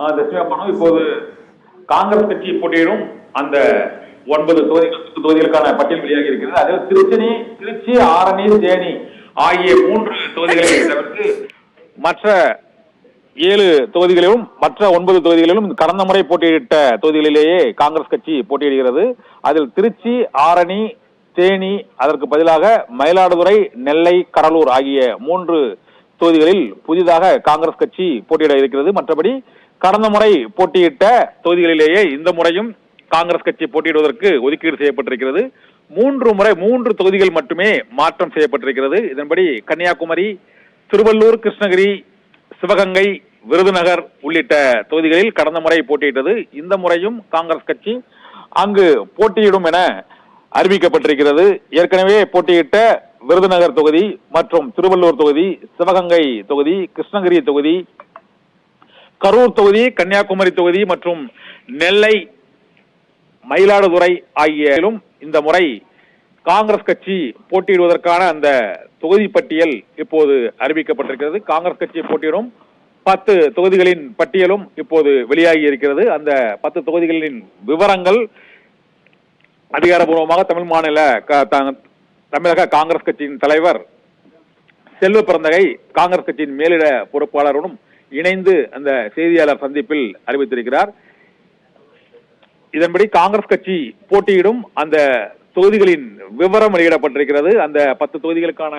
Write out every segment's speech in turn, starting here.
தர்ஷினி அம்மானும் இப்போது காங்கிரஸ் கட்சி போட்டியிடும் அந்த 9 தொகுதிகளுக்கான பட்டியல் வெளியாகி இருக்கிறது. அதே திருச்சி, ஆரணி, தேனி ஆகிய 3 தொகுதிகளை தவிர்த்து மற்ற 7 தொகுதிகளிலும் மற்ற 9 தொகுதிகளிலும் கடந்த முறை போட்டியிட்ட தொகுதிகளிலேயே காங்கிரஸ் கட்சி போட்டியிடுகிறது. அதில் திருச்சி, ஆரணி, தேனி, அதற்கு பதிலாக மயிலாடுதுறை, நெல்லை, கடலூர் ஆகிய 3 தொகுதிகளில் புதிதாக காங்கிரஸ் கட்சி போட்டியிட இருக்கிறது. மற்றபடி கடந்த முறை போட்டியிட்ட தொகுதிகளிலேயே இந்த முறையும் காங்கிரஸ் கட்சி போட்டியிடுவதற்கு ஒதுக்கீடு செய்யப்பட்டிருக்கிறது. 3 தொகுதிகள் மட்டுமே மாற்றம் செய்யப்பட்டிருக்கிறது. இதன்படி கன்னியாகுமரி, திருவள்ளூர், கிருஷ்ணகிரி, சிவகங்கை, விருதுநகர் உள்ளிட்ட தொகுதிகளில் கடந்த முறை போட்டியிட்டது. இந்த முறையும் காங்கிரஸ் கட்சி அங்கு போட்டியிடும் என அறிவிக்கப்பட்டிருக்கிறது. ஏற்கனவே போட்டியிட்ட விருதுநகர் தொகுதி மற்றும் திருவள்ளூர் தொகுதி, சிவகங்கை தொகுதி, கிருஷ்ணகிரி தொகுதி, கரூர் தொகுதி, கன்னியாகுமரி தொகுதி மற்றும் நெல்லை, மயிலாடுதுறை ஆகியும் இந்த முறை காங்கிரஸ் கட்சி போட்டியிடுவதற்கான அந்த தொகுதி பட்டியல் இப்போது அறிவிக்கப்பட்டிருக்கிறது. காங்கிரஸ் கட்சி போட்டியிடும் 10 தொகுதிகளின் பட்டியலும் இப்போது வெளியாகி இருக்கிறது. அந்த 10 தொகுதிகளின் விவரங்கள் அதிகாரப்பூர்வமாக தமிழக காங்கிரஸ் கட்சியின் தலைவர் செல்வ பிறந்தகை காங்கிரஸ் கட்சியின் மேலிட பொறுப்பாளருடன் இணைந்து அந்த செய்தியாளர் சந்திப்பில் அறிவித்திருக்கிறார். இதன்படி காங்கிரஸ் கட்சி போட்டியிடும் அந்த தொகுதிகளின் விவரம் வெளியிடப்பட்டிருக்கிறது. அந்த 10 தொகுதிகளுக்கான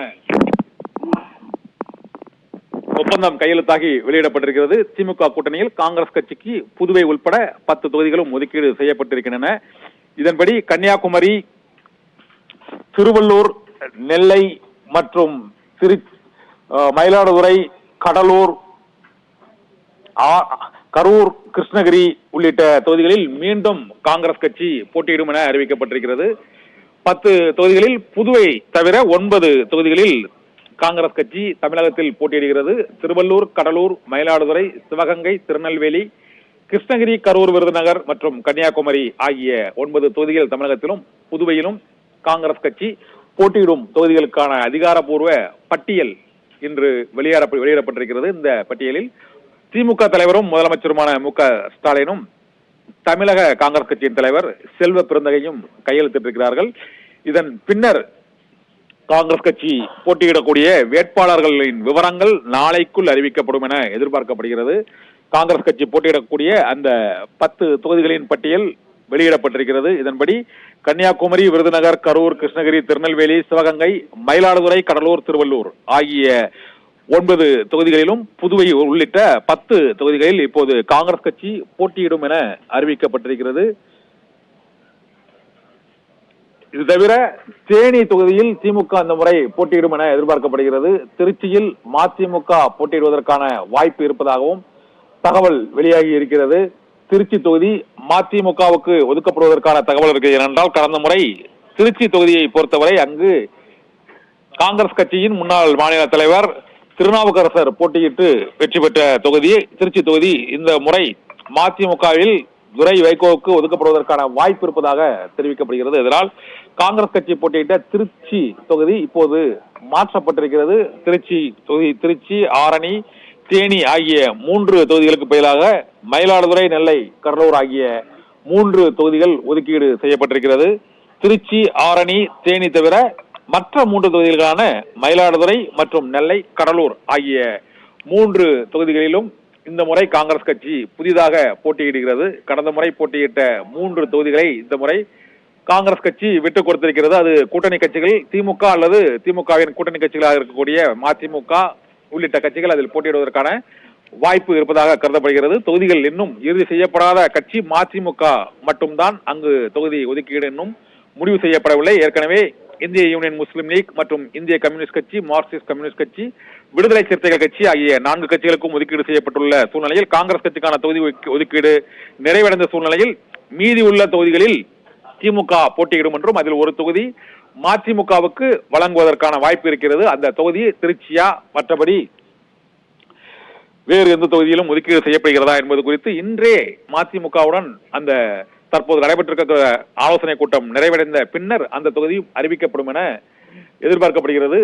ஒப்பந்தம் கையெழுத்தாகி வெளியிடப்பட்டிருக்கிறது. திமுக கூட்டணியில் காங்கிரஸ் கட்சிக்கு புதுவை உட்பட 10 தொகுதிகளும் ஒதுக்கீடு செய்யப்பட்டிருக்கின்றன. இதன்படி கன்னியாகுமரி, திருவள்ளூர், நெல்லை மற்றும் மயிலாடுதுறை, கடலூர், கரூர், கிருஷ்ணகிரி உள்ளிட்ட தொகுதிகளில் மீண்டும் காங்கிரஸ் கட்சி போட்டியிடும் என அறிவிக்கப்பட்டிருக்கிறது. 10 தொகுதிகளில் புதுவை தவிர 9 தொகுதிகளில் காங்கிரஸ் கட்சி தமிழகத்தில் போட்டியிடுகிறது. திருவள்ளூர், கடலூர், மயிலாடுதுறை, சிவகங்கை, திருநெல்வேலி, கிருஷ்ணகிரி, கரூர், விருதுநகர் மற்றும் கன்னியாகுமரி ஆகிய 9 தொகுதிகள் தமிழகத்திலும் புதுவையிலும் காங்கிரஸ் கட்சி போட்டியிடும் தொகுதிகளுக்கான அதிகாரப்பூர்வ பட்டியல் இன்று வெளியிடப்பட்டிருக்கிறது. இந்த பட்டியலில் திமுக தலைவரும் முதலமைச்சருமான மு.க. ஸ்டாலினும் தமிழக காங்கிரஸ் கட்சியின் தலைவர் செல்வ பிறந்தகையும் கையெழுத்திட்டிருக்கிறார்கள். இதன் பின்னர் காங்கிரஸ் கட்சி போட்டியிடக்கூடிய வேட்பாளர்களின் விவரங்கள் நாளைக்குள் அறிவிக்கப்படும் என எதிர்பார்க்கப்படுகிறது. காங்கிரஸ் கட்சி போட்டியிடக்கூடிய அந்த 10 தொகுதிகளின் பட்டியல் வெளியிடப்பட்டிருக்கிறது. இதன்படி கன்னியாகுமரி, விருதுநகர், கரூர், கிருஷ்ணகிரி, திருநெல்வேலி, சிவகங்கை, மயிலாடுதுறை, கடலூர், திருவள்ளூர் ஆகிய 9 தொகுதிகளிலும் புதுவை உள்ளிட்ட 10 தொகுதிகளில் இப்போது காங்கிரஸ் கட்சி போட்டியிடும் என அறிவிக்கப்பட்டிருக்கிறது. இது தவிர தேனி தொகுதியில் திமுக இந்த முறை போட்டியிடும் என எதிர்பார்க்கப்படுகிறது. திருச்சியில் மதிமுக போட்டியிடுவதற்கான வாய்ப்பு இருப்பதாகவும் தகவல் வெளியாகி இருக்கிறது. திருச்சி தொகுதி மதிமுகவுக்கு ஒதுக்கப்படுவதற்கான தகவல் இருக்கிறது. ஏனென்றால் கடந்த முறை திருச்சி தொகுதியை பொறுத்தவரை அங்கு காங்கிரஸ் கட்சியின் முன்னாள் மாநில தலைவர் திருநாவுக்கரசர் போட்டியிட்டு வெற்றி பெற்ற தொகுதி திருச்சி தொகுதி. இந்த முறை மதிமுகவில் துரை வைகோவுக்கு ஒதுக்கப்படுவதற்கான வாய்ப்பு இருப்பதாக தெரிவிக்கப்படுகிறது. இதனால் காங்கிரஸ் கட்சி போட்டியிட்ட திருச்சி தொகுதி இப்போது மாற்றப்பட்டிருக்கிறது. திருச்சி, ஆரணி, தேனி ஆகிய 3 தொகுதிகளுக்கு பதிலாக மயிலாடுதுறை, நெல்லை, கடலூர் ஆகிய 3 தொகுதிகள் ஒதுக்கீடு செய்யப்பட்டிருக்கிறது. திருச்சி, ஆரணி, தேனி தவிர மற்ற 3 தொகுதிகளான மயிலாடுதுறை மற்றும் நெல்லை, கடலூர் ஆகிய 3 தொகுதிகளிலும் இந்த முறை காங்கிரஸ் கட்சி புதிதாக போட்டியிடுகிறது. கடந்த முறை போட்டியிட்ட 3 தொகுதிகளை இந்த முறை காங்கிரஸ் கட்சி விட்டுக் கொடுத்திருக்கிறது. அது கூட்டணி கட்சிகள் திமுக அல்லது திமுகவின் கூட்டணி கட்சிகளாக இருக்கக்கூடிய மதிமுக உள்ளிட்ட கட்சிகள் அதில் போட்டியிடுவதற்கான வாய்ப்பு இருப்பதாக கருதப்படுகிறது. தொகுதிகள் இன்னும் இறுதி செய்யப்படாத கட்சி மதிமுக மட்டும்தான். அங்கு தொகுதி ஒதுக்கீடு இன்னும் முடிவு செய்யப்படவில்லை. ஏற்கனவே இந்திய யூனியன் முஸ்லீம் லீக் மற்றும் இந்திய கம்யூனிஸ்ட் கட்சி, மார்க்சிஸ்ட் கம்யூனிஸ்ட் கட்சி, விடுதலை சிறுத்தைகள் கட்சி ஆகிய 4 கட்சிகளுக்கும் ஒதுக்கீடு செய்யப்பட்டுள்ள சூழ்நிலையில் காங்கிரஸ் கட்சிக்கான தொகுதி ஒதுக்கீடு நிறைவடைந்த சூழ்நிலையில் மீதி உள்ள தொகுதிகளில் திமுக போட்டியிடும் என்றும் அதில் ஒரு தொகுதி மதிமுகவுக்கு வழங்குவதற்கான வாய்ப்பு இருக்கிறது. அந்த தொகுதி திருச்சியா மற்றபடி வேறு எந்த தொகுதியிலும் ஒதுக்கீடு செய்யப்படுகிறதா என்பது குறித்து இன்றே மதிமுகவுடன் அந்த தற்போது நடைபெற்றிருக்கிற ஆலோசனை கூட்டம் நிறைவடைந்த பின்னர் அந்த தொகுதியும் அறிவிக்கப்படும் என எதிர்பார்க்கப்படுகிறது.